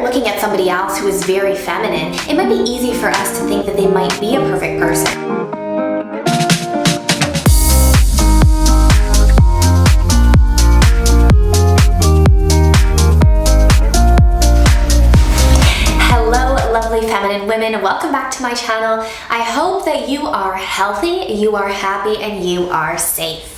looking at somebody else who is very feminine, it might be easy for us to think that they might be a perfect person. Feminine women, welcome back to my channel. I hope that you are healthy, you are happy, and you are safe.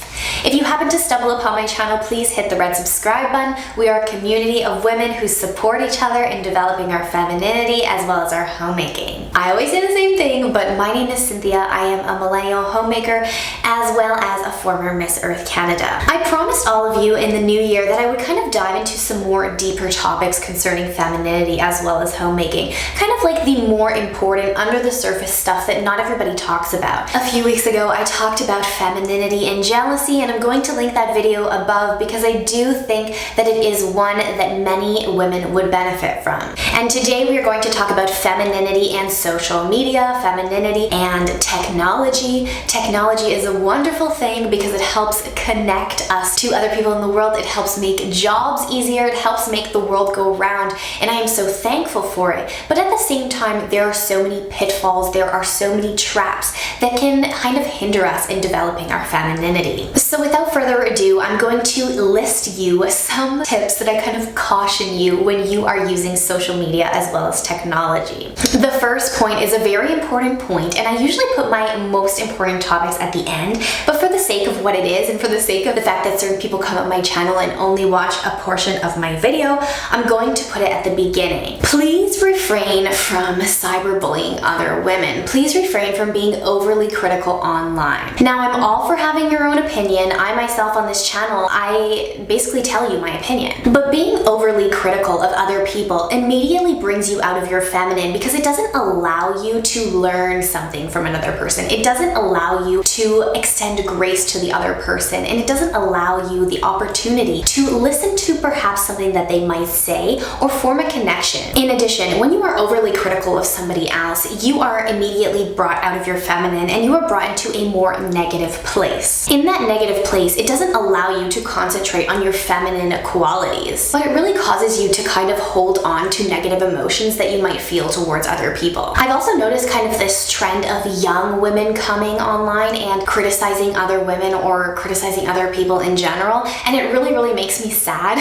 If you happen to stumble upon my channel, please hit the red subscribe button. We are a community of women who support each other in developing our femininity as well as our homemaking. I always say the same thing, but my name is Cynthia. I am a millennial homemaker as well as a former Miss Earth Canada. I promised all of you in the new year that I would kind of dive into some more deeper topics concerning femininity as well as homemaking. Kind of like the more important under the surface stuff that not everybody talks about. A few weeks ago, I talked about femininity and jealousy, and I'm going to link that video above because I do think that it is one that many women would benefit from. And today we are going to talk about femininity and social media, femininity and technology. Technology is a wonderful thing because it helps connect us to other people in the world. It helps make jobs easier. It helps make the world go round, and I am so thankful for it. But at the same time, there are so many pitfalls, there are so many traps that can kind of hinder us in developing our femininity. So without further ado, I'm going to list you some tips that I kind of caution you when you are using social media as well as technology. The first point is a very important point, and I usually put my most important topics at the end, but for the sake of what it is and for the sake of the fact that certain people come on my channel and only watch a portion of my video, I'm going to put it at the beginning. Please refrain from cyberbullying other women. Please refrain from being overly critical online. Now, I'm all for having your own opinion. I myself on this channel, I basically tell you my opinion. But being overly critical of other people immediately brings you out of your feminine because it doesn't allow you to learn something from another person. It doesn't allow you to extend grace to the other person, and it doesn't allow you the opportunity to listen to perhaps something that they might say or form a connection. In addition, when you are overly critical of somebody else, you are immediately brought out of your feminine and you are brought into a more negative place. In that negative place, it doesn't allow you to concentrate on your feminine qualities, but it really causes you to kind of hold on to negative emotions that you might feel towards other people. I've also noticed kind of this trend of young women coming online and criticizing other women or criticizing other people in general, and it really makes me sad.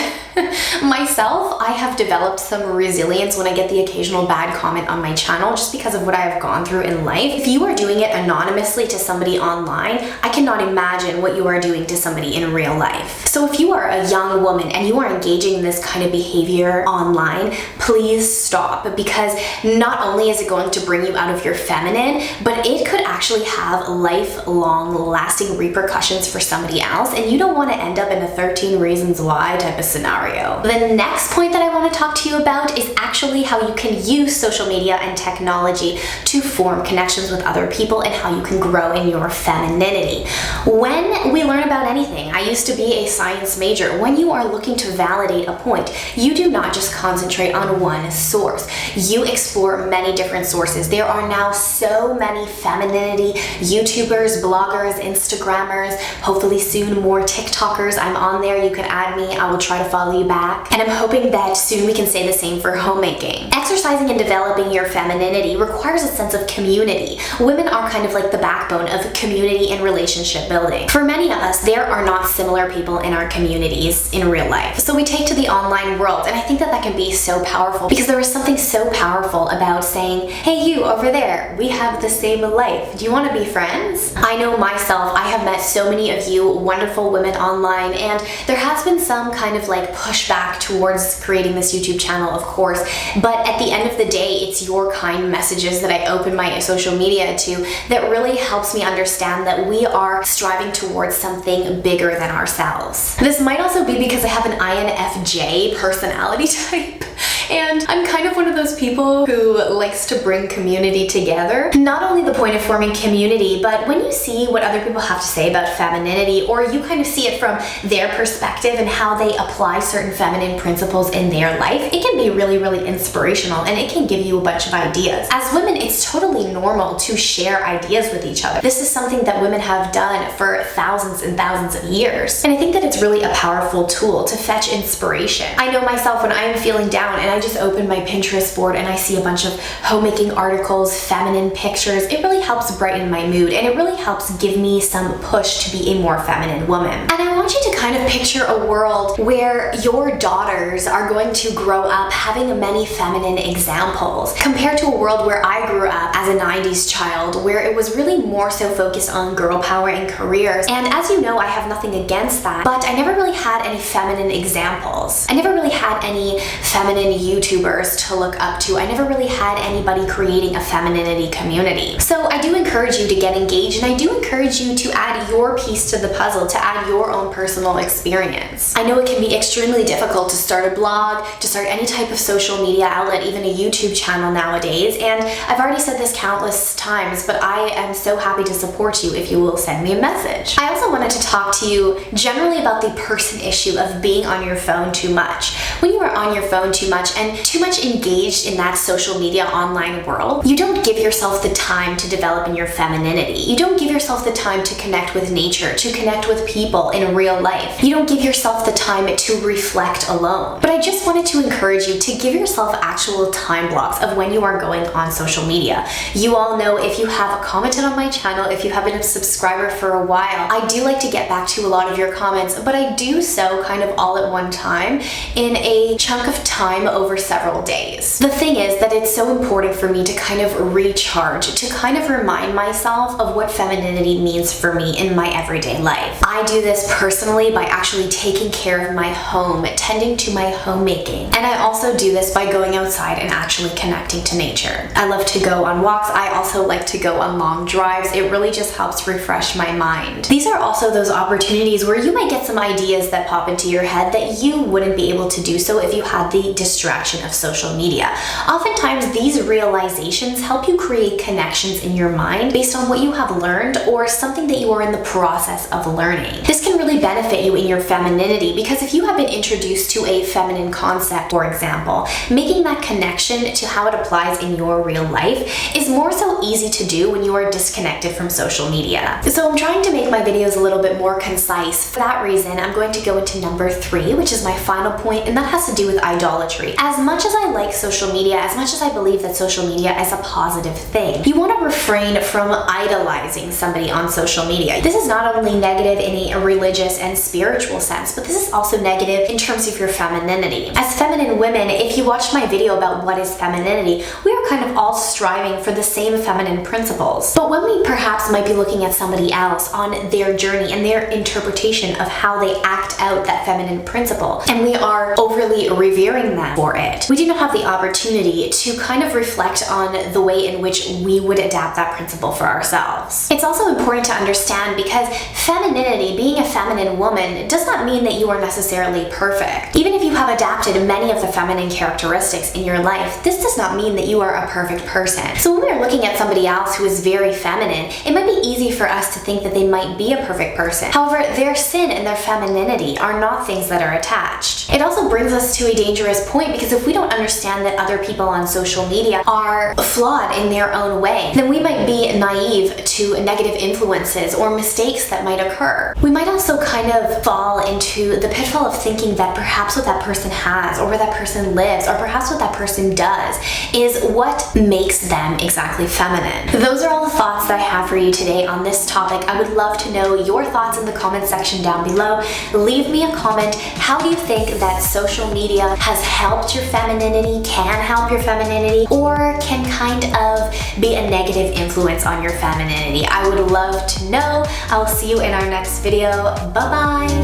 Myself, I have developed some resilience when I get the occasional bad comment on my channel just because of what I have gone through in life. If you are doing it anonymously to somebody online, I cannot imagine what you are doing to somebody in real life. So if you are a young woman and you are engaging in this kind of behavior online, please stop, because not only is it going to bring you out of your feminine, but it could actually have lifelong lasting repercussions for somebody else, and you don't want to end up in a 13 Reasons Why type of scenario. The next point that I want to talk to you about is actually how you can use social media and technology to form connections with other people and how you can grow in your femininity. When we learn about anything, I used to be a science major. When you are looking to validate a point, you do not just concentrate on one source. You explore many different sources. There are now so many femininity YouTubers, bloggers, Instagrammers, hopefully soon more TikTokers. I'm on there. You can add me. I will try to follow you back. And I'm hoping that soon we can say the same for homemaking. Exercising and developing your femininity requires a sense of community. Women are kind of like the backbone of community and relationship building. For many of us, there are not similar people in our communities in real life. So we take to the online world, and I think that that can be so powerful because there is something so powerful about saying, hey, you over there, we have the same life. Do you want to be friends? I know myself, I have met so many of you wonderful women online, and there has been some kind of like pushback towards creating this YouTube channel, of course, but at the end of the day, it's your kind messages that I open my social media to that really helps me understand that we are striving towards something bigger than ourselves. This might also be because I have an INFJ personality type, and I'm kind of one of those people who likes to bring community together. Not only the point of forming community, but when you see what other people have to say about femininity, or you kind of see it from their perspective and how they apply certain feminine principles in their life, it can be really inspirational, and it can give you a bunch of ideas. As women, it's totally normal to share ideas with each other. This is something that women have done for thousands and thousands of years. And I think that it's really a powerful tool to fetch inspiration. I know myself when I am feeling down and I just open my Pinterest board and I see a bunch of homemaking articles, feminine pictures, it really helps brighten my mood, and it really helps give me some push to be a more feminine woman. And I want you to kind of picture a world where your daughters are going to grow up having many feminine examples, compared to a world where I grew up as a 90s child, where it was really more so focused on girl power and careers. And as you know, I have nothing against that, but I never really had any feminine examples. I never really had any feminine YouTubers to look up to. I never really had anybody creating a femininity community. So I do encourage you to get engaged, and I do encourage you to add your piece to the puzzle, to add your own personal experience. I know it can be extremely difficult to start a blog, to start any type of social media outlet, even a YouTube channel nowadays, and I've already said this countless times, but I am so happy to support you if you will send me a message. I also wanted to talk to you generally about the person issue of being on your phone too much. When you are on your phone too much and too much engaged in that social media online world, you don't give yourself the time to develop in your femininity. You don't give yourself the time to connect with nature, to connect with people in real life. You don't give yourself the time to reflect alone. But I just wanted to encourage you to give yourself actual time blocks of when you are going on social media. You all know, if you have commented on my channel, if you have been a subscriber for a while, I do like to get back to a lot of your comments, but I do so kind of all at one time in a chunk of time over several days. The thing is that it's so important for me to kind of recharge, to kind of remind myself of what femininity means for me in my everyday life. I do this personally by actually taking care of my home, tending to my homemaking. And I also do this by going outside and actually connecting to nature. I love to go on walks. I also like to go on long drives. It really just helps refresh my mind. These are also those opportunities where you might get some ideas that pop into your head that you wouldn't be able to do so if you had the distraction of social media. Oftentimes, these realizations help you create connections in your mind based on what you have learned or something that you are in the process of learning. This can really benefit you in your femininity, because if you have been introduced to a feminine concept, for example, making that connection to how it applies in your real life is more so easy to do when you are disconnected from social media. So I'm trying to make my videos a little bit more concise. For that reason, I'm going to go into number 3, which is my final point, and that has to do with idolatry. As much as I like social media, as much as I believe that social media is a positive thing, you want to refrain from idolizing somebody on social media. This is not only negative in a religious and spiritual sense, but this is also negative in terms of your femininity. As feminine women, if you watch my video about what is femininity, we are kind of all striving for the same feminine principles. But when we perhaps might be looking at somebody else on their journey and their interpretation of how they act out that feminine principle, and we are overly revering them for it, we do not have the opportunity to kind of reflect on the way in which we would adapt that principle for ourselves. It's also important to understand, because femininity, being a feminine woman, does not mean that you are necessarily perfect. Even if you have adapted many of the feminine characteristics in your life, this does not mean that you are a perfect person. So when we're looking at somebody else who is very feminine, it might be easy for us to think that they might be a perfect person. However, their sin and their femininity are not things that are attached. It also brings us to a dangerous point, because if we don't understand that other people on social media are flawed in their own way, then we might be naive to negative influences or mistakes that might occur. We might also kind of fall into the pitfall of thinking that perhaps what that person has, or where that person lives, or perhaps what that person does is what makes them exactly feminine. Those are all the thoughts that I have for you today on this topic. I would love to know your thoughts in the comment section down below. Leave me a comment. How do you think that social media has helped your femininity, can help your femininity, or can kind of be a negative influence on your femininity? I would love to know. I'll see you in our next video. Bye-bye.